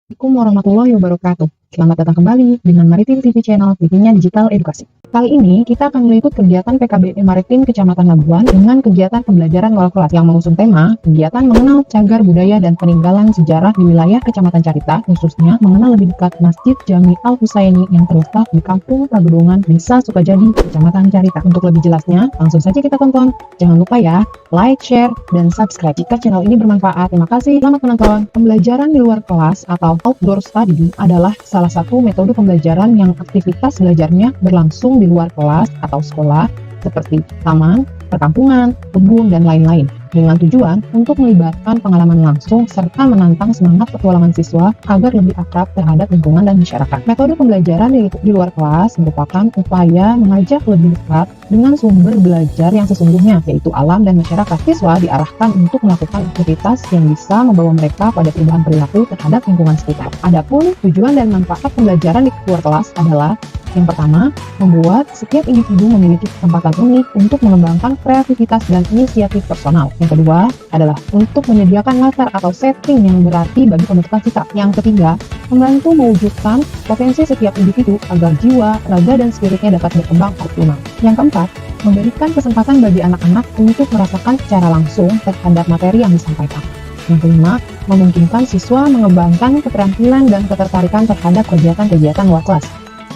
Assalamualaikum warahmatullahi wabarakatuh. Selamat datang kembali dengan Maritim TV Channel, TV-nya Digital Edukasi. Kali ini kita akan meliput kegiatan PKBM Maritim Kecamatan Labuan dengan kegiatan pembelajaran wal kelas yang mengusung tema kegiatan mengenal cagar budaya dan peninggalan sejarah di wilayah Kecamatan Carita, khususnya mengenal lebih dekat Masjid Jami Al-Husaini yang terletak di Kampung Pagedongan, Desa Sukajadi, Kecamatan Carita. Untuk lebih jelasnya, langsung saja kita tonton. Jangan lupa ya, like, share, dan subscribe jika channel ini bermanfaat. Terima kasih, selamat menonton. Pembelajaran di luar kelas atau outdoor study adalah salah satu metode pembelajaran yang aktivitas belajarnya berlangsung di luar kelas atau sekolah seperti taman, perkampungan, kebun, dan lain-lain, dengan tujuan untuk melibatkan pengalaman langsung serta menantang semangat petualangan siswa agar lebih akrab terhadap lingkungan dan masyarakat. Metode pembelajaran di luar kelas merupakan upaya mengajak lebih dekat dengan sumber belajar yang sesungguhnya, yaitu alam dan masyarakat. Siswa diarahkan untuk melakukan aktivitas yang bisa membawa mereka pada perubahan perilaku terhadap lingkungan sekitar. Adapun tujuan dan manfaat pembelajaran di luar kelas adalah: yang pertama, membuat setiap individu memiliki kesempatan unik untuk mengembangkan kreativitas dan inisiatif personal. Yang kedua adalah untuk menyediakan latar atau setting yang berarti bagi pembentukan sikap. Yang ketiga, membantu mewujudkan potensi setiap individu agar jiwa, raga, dan spiritnya dapat berkembang optimal. Yang keempat, memberikan kesempatan bagi anak-anak untuk merasakan secara langsung terhadap materi yang disampaikan. Yang kelima, memungkinkan siswa mengembangkan keterampilan dan ketertarikan terhadap kegiatan-kegiatan luar kelas.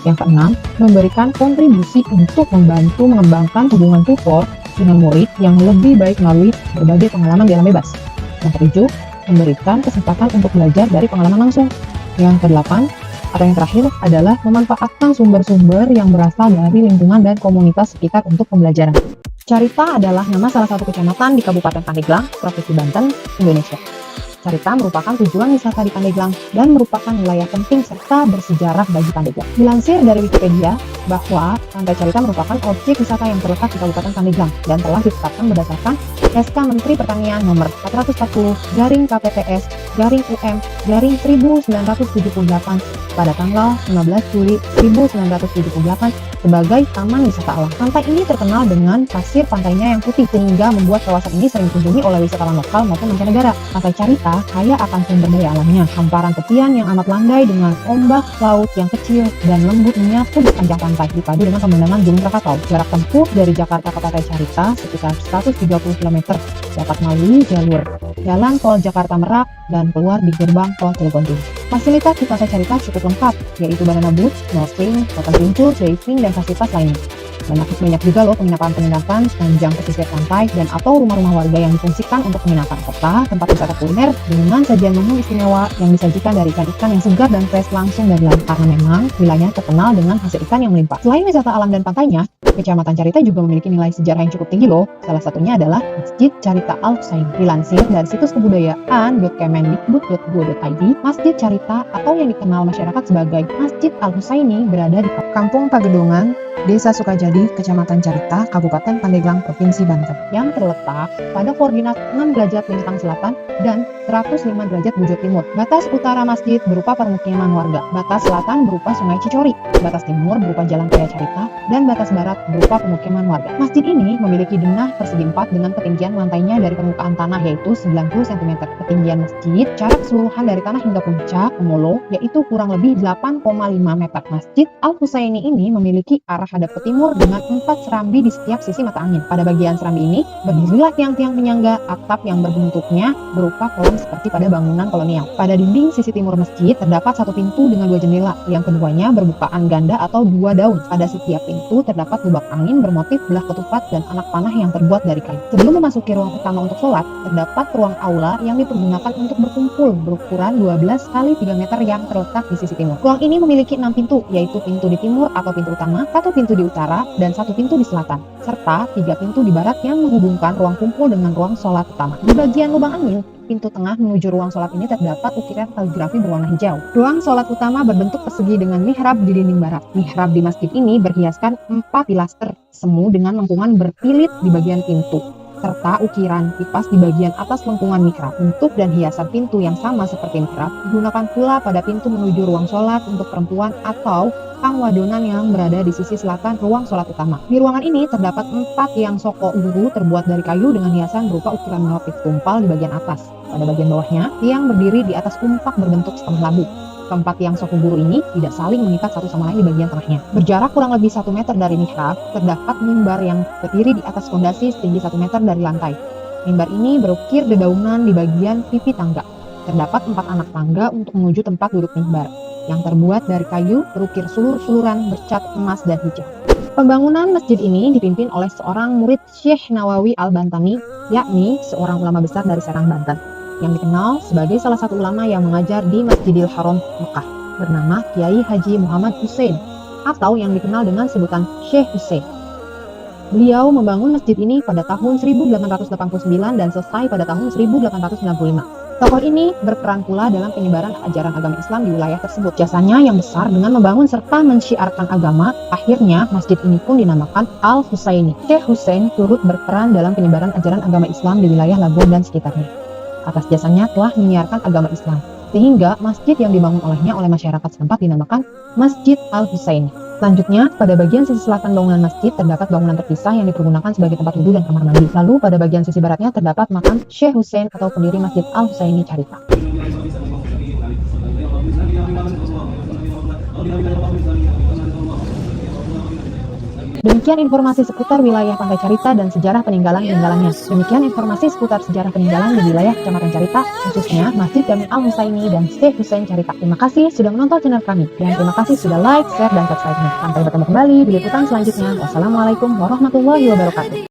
Yang keenam, memberikan kontribusi untuk membantu mengembangkan hubungan tutor dengan murid yang lebih baik melalui berbagai pengalaman di alam bebas. Yang ketujuh, memberikan kesempatan untuk belajar dari pengalaman langsung. Yang kedelapan, atau yang terakhir adalah memanfaatkan sumber-sumber yang berasal dari lingkungan dan komunitas sekitar untuk pembelajaran. Carita adalah nama salah satu kecamatan di Kabupaten Pandeglang, Provinsi Banten, Indonesia. Carita merupakan tujuan wisata di Pandeglang dan merupakan wilayah penting serta bersejarah bagi Pandeglang. Dilansir dari Wikipedia bahwa Pantai Carita merupakan objek wisata yang terletak di Kabupaten Pandeglang dan telah ditetapkan berdasarkan SK Menteri Pertanian nomor 440/KPPS/UM/1978 pada tanggal 15 Juli 1978 sebagai Taman Wisata Alam. Pantai ini terkenal dengan pasir pantainya yang putih sehingga membuat kawasan ini sering dikunjungi oleh wisatawan lokal maupun mancanegara. Pantai Carita kaya akan sumber daya alamnya, hamparan tepian yang amat landai dengan ombak laut yang kecil dan lembut menyatu di sepanjang pantai dipadu dengan pemandangan Gunung Krakatau. Jarak tempuh dari Jakarta ke Pantai Carita sekitar 130 km, dapat melalui jalur Jalan Tol Jakarta Merak dan keluar di gerbang Tol Cilegon Timur. Fasilitas di Pantai Carita cukup lengkap, yaitu banana boat, snorkeling, hotel pincur, diving, dan fasilitas lainnya. Banyak juga loh penginapan sepanjang pesisir pantai dan atau rumah-rumah warga yang difungsikan untuk penginapan, serta tempat wisata kuliner dengan sajian menu istimewa yang disajikan dari ikan-ikan yang segar dan fresh langsung dari laut, karena memang wilayahnya terkenal dengan hasil ikan yang melimpah. Selain wisata alam dan pantainya, Kecamatan Carita juga memiliki nilai sejarah yang cukup tinggi loh. Salah satunya adalah Masjid Carita Al-Husaini. Dilansir dari situs kebudayaan.kemendikbud.go.id, Masjid Carita atau yang dikenal masyarakat sebagai Masjid Al-Husaini berada di Kampung Pagedongan, Desa Sukajadi, Kecamatan Carita, Kabupaten Pandeglang, Provinsi Banten, yang terletak pada koordinat 6 derajat lintang selatan dan 105 derajat bujur timur. Batas utara masjid berupa permukiman warga, batas selatan berupa Sungai Cicori, batas timur berupa Jalan Raya Carita, dan batas barat berupa pemukiman warga. Masjid ini memiliki denah persegi 4 dengan ketinggian lantainya dari permukaan tanah yaitu 90 cm. Ketinggian masjid secara keseluruhan dari tanah hingga puncak Molo yaitu kurang lebih 8,5 meter. Masjid Al-Husaini ini memiliki arah hadap ke timur dengan 4 serambi di setiap sisi mata angin. Pada bagian serambi ini berdirilah tiang-tiang penyangga atap yang berbentuknya berupa kolom seperti pada bangunan kolonial. Pada dinding sisi timur masjid terdapat satu pintu dengan 2 jendela, yang keduanya berbukaan ganda atau 2 daun. Pada setiap pintu terdapat lubang angin bermotif belah ketupat dan anak panah yang terbuat dari kayu. Sebelum memasuki ruang utama untuk sholat, terdapat ruang aula yang dipergunakan untuk berkumpul berukuran 12 kali 3 meter yang terletak di sisi timur. Ruang ini memiliki 6 pintu, yaitu pintu di timur atau pintu utama, 1 pintu di utara, dan 1 pintu di selatan, serta 3 pintu di barat yang menghubungkan ruang kumpul dengan ruang sholat utama. Di bagian lubang angin, pintu tengah menuju ruang sholat ini terdapat ukiran kaligrafi berwarna hijau. Ruang sholat utama berbentuk persegi dengan mihrab di dinding barat. Mihrab di masjid ini berhiaskan 4 pilaster semu dengan lengkungan berpilit di bagian pintu, serta ukiran kipas di bagian atas lengkungan mihrab. Bentuk dan hiasan pintu yang sama seperti mihrab digunakan pula pada pintu menuju ruang sholat untuk perempuan atau pangwadonan yang berada di sisi selatan ruang sholat utama. Di ruangan ini terdapat 4 tiang soko uru terbuat dari kayu dengan hiasan berupa ukiran motif tumpal di bagian atas. Pada bagian bawahnya, tiang berdiri di atas tumpak berbentuk setengah labu. Keempat tiang sofu guru ini tidak saling mengikat satu sama lain di bagian tengahnya. Berjarak kurang lebih 1 meter dari mihrab, terdapat mimbar yang berdiri di atas fondasi setinggi 1 meter dari lantai. Mimbar ini berukir dedaunan di bagian pipi tangga. Terdapat 4 anak tangga untuk menuju tempat duduk mimbar, yang terbuat dari kayu berukir sulur-suluran bercat emas dan hijau. Pembangunan masjid ini dipimpin oleh seorang murid Syekh Nawawi Al-Bantani, yakni seorang ulama besar dari Serang, Banten, yang dikenal sebagai salah satu ulama yang mengajar di Masjidil Haram, Mekah, bernama Kiai Haji Muhammad Hussein, atau yang dikenal dengan sebutan Syekh Hussein. Beliau membangun masjid ini pada tahun 1889 dan selesai pada tahun 1895. Tokoh ini berperan pula dalam penyebaran ajaran agama Islam di wilayah tersebut. Jasanya yang besar dengan membangun serta mensyiarkan agama, akhirnya masjid ini pun dinamakan Al-Husaini. Syekh Hussein turut berperan dalam penyebaran ajaran agama Islam di wilayah Labuan dan sekitarnya. Atas jasanya telah menyiarkan agama Islam, sehingga masjid yang dibangun olehnya oleh masyarakat setempat dinamakan Masjid Al-Husaini. Selanjutnya, pada bagian sisi selatan bangunan masjid terdapat bangunan terpisah yang dipergunakan sebagai tempat wudhu dan kamar mandi. Lalu pada bagian sisi baratnya terdapat makam Syekh Hussein atau pendiri Masjid Al-Husaini Carita. Demikian informasi seputar wilayah Pantai Carita dan sejarah peninggalan-peninggalannya. Demikian informasi seputar sejarah peninggalan di wilayah Kecamatan Carita, khususnya Masjid Jami Al-Husaini dan Syekh Hussein Carita. Terima kasih sudah menonton channel kami, dan terima kasih sudah like, share, dan subscribe-nya. Sampai bertemu kembali di liputan selanjutnya. Wassalamualaikum warahmatullahi wabarakatuh.